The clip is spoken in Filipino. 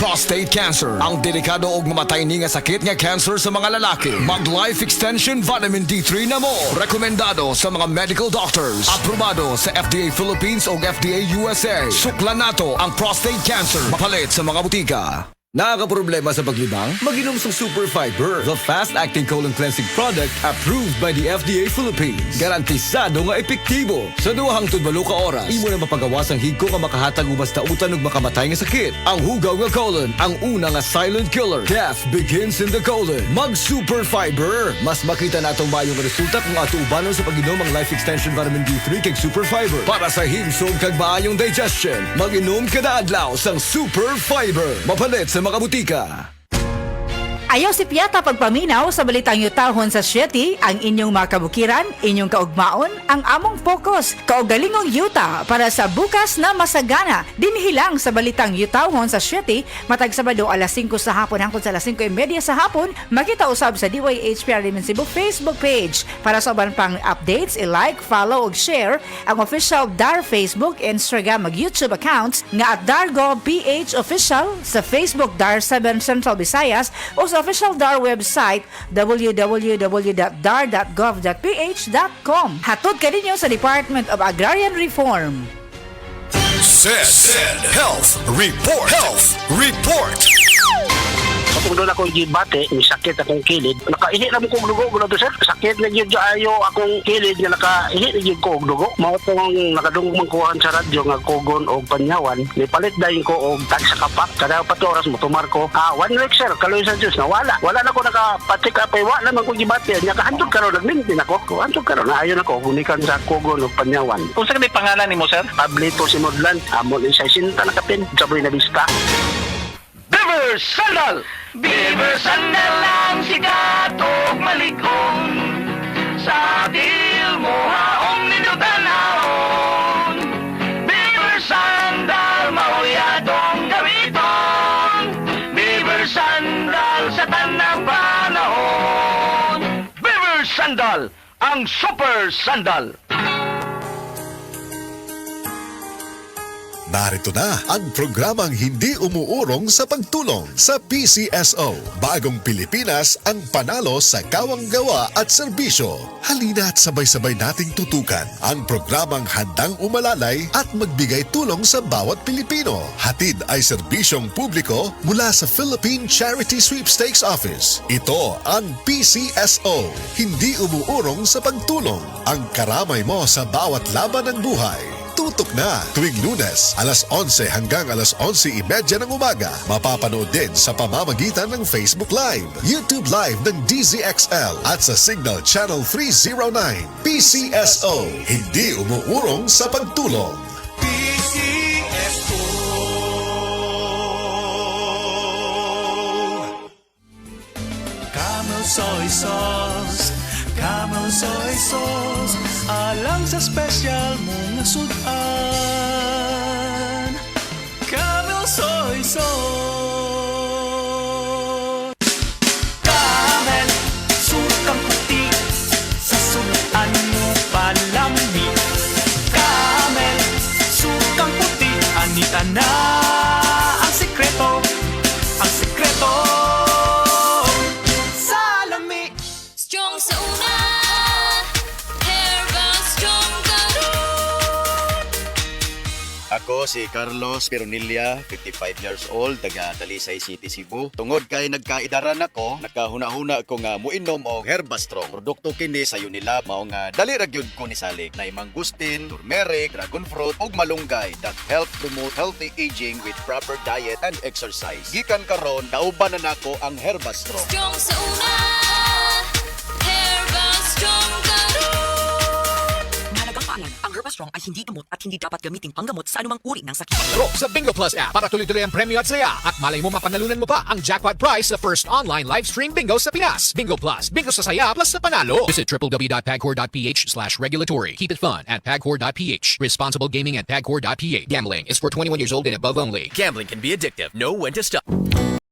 prostate cancer. Ang delikado og mamatay ni nga sakit nga cancer sa mga lalaki. Mag Life Extension Vitamin D3 na mo. Rekomendado sa mga medical doctors. Aprobado sa FDA Philippines o FDA USA. Suklan nato ang prostate cancer. Mapalit sa mga butika. Nakakaproblema sa paglibang? Mag-inom sa Super Fiber, the fast-acting colon cleansing product approved by the FDA Philippines. Garantisado nga epektibo. Sa 2 ka oras, imo na mapagawas ang higko nga makahatag o basta utan ug makamatay nga sakit. Ang hugaw nga colon, ang una nga silent killer. Death begins in the colon. Mag Super Fiber. Mas makita natong mayong resulta kung ato ubanon sa pag-inom ang Life Extension Vitamin D3 kay Super Fiber. Para sa himsog kag maayong digestion, mag-inom kada adlaw sang Super Fiber. Mapalit sa mga butika. Ayaw si Piata pagpaminaw sa balitang yutahon sa Sieti, ang inyong mga kabukiran, inyong kaugmaon, ang among focus, kaugalingong yuta para sa bukas na masagana. Dinhilang sa balitang yutahon sa Sieti, matag Sabado alas 5 sa hapon hangtod sa alas 5:30 sa hapon, makita usab sa DYHPR Limen Cebu Facebook page. Para sa uban pang updates, i-like, follow ug share ang official DAR Facebook, Instagram ug YouTube accounts nga at DarGovPH Official sa Facebook DAR 7 Central Visayas o sa official DAR website www.dar.gov.ph.com. Hatod ka ninyo sa Department of Agrarian Reform. Said Health Report. Health Report. Kung doon akong gibate, may sakit akong kilid. Nakaihi na mo kong dugo, gula to sir. Sakit na yun ayo akong kilid nga nakaihi na yun ko og dugo. Mao itong nakadungog kuhan sa radyo nga kugon o panyawan. May palit dahil ko og tag sa kapak. Kada 4 oras mo tumar ko. 1 week sir, kaloy sa Diyos na wala. Wala na ko nakapatik apay, wala naman kong gibate. Nya kahandog karon nagmintin ako. Kahandog karon na ayon ako gunikan sa kugon o panyawan. Kung sa may pangalan ni mo sir? Pablito si Modlan, amon isa sinta na kapin. Saboy na vista. Beaver Sandal! Beaver Sandal ang sikat o malikon. Sa dil mo haong ninutanahon. Beaver Sandal mauyadong gamiton. Beaver Sandal sa tanang panahon. Beaver Sandal, ang super sandal. Narito na ang programang hindi umuurong sa pagtulong sa PCSO. Bagong Pilipinas ang panalo sa kawang-gawa at serbisyo. Halina't sabay-sabay nating tutukan ang programang handang umalalay at magbigay tulong sa bawat Pilipino. Hatid ay serbisyong publiko mula sa Philippine Charity Sweepstakes Office. Ito ang PCSO. Hindi umuurong sa pagtulong. Ang karamay mo sa bawat laban ng buhay. Tutok na tuwing Lunes, alas 11 hanggang alas 11:30 ng umaga. Mapapanood din sa pamamagitan ng Facebook Live, YouTube Live ng DZXL at sa Signal Channel 309. PCSO, hindi umuurong sa pagtulong. PCSO. Camel Soy Sauce, Camel Soy Sauce, alang sa special mong nasudan. Camel Soy Sauce. Camel, sukang puti, sa sudan mo palami. Camel, sukang puti, anita na ang sikreto, ang sikreto. Salami. Strong sa una, Herbal Strong karon. Ako si Carlos Pironilla, 55 years old, taga Talisay City, Cebu. Tungod kay nagkaidaran ako, nakahuna-huna ako nga muinom og Herbastrong. Produkto kini sa Unilab mao nga dali ra gyud ko ni salig na mangustin, turmeric, dragon fruit ug malunggay that help promote healthy aging with proper diet and exercise. Gikan karon kauban na nako ang Herbastrong. Strong sa una, Herbal Strong karon. Mahalagang paalam, ang Herbastrong ay hindi gamot at hindi dapat gamitin panggamot sa anumang uri ng sakit. Bro, sa Bingo Plus app para tuloy-tuloy ang premyo at saya at malay mo mapanalunan mo pa ang jackpot prize sa first online live stream bingo sa Pinas. Bingo Plus, bingo sa saya plus sa panalo. Visit www.pagcor.ph/regulatory. Keep it fun at pagcor.ph. Responsible gaming at pagcor.ph. Gambling is for 21 years old and above only. Gambling can be addictive. Know when to stop.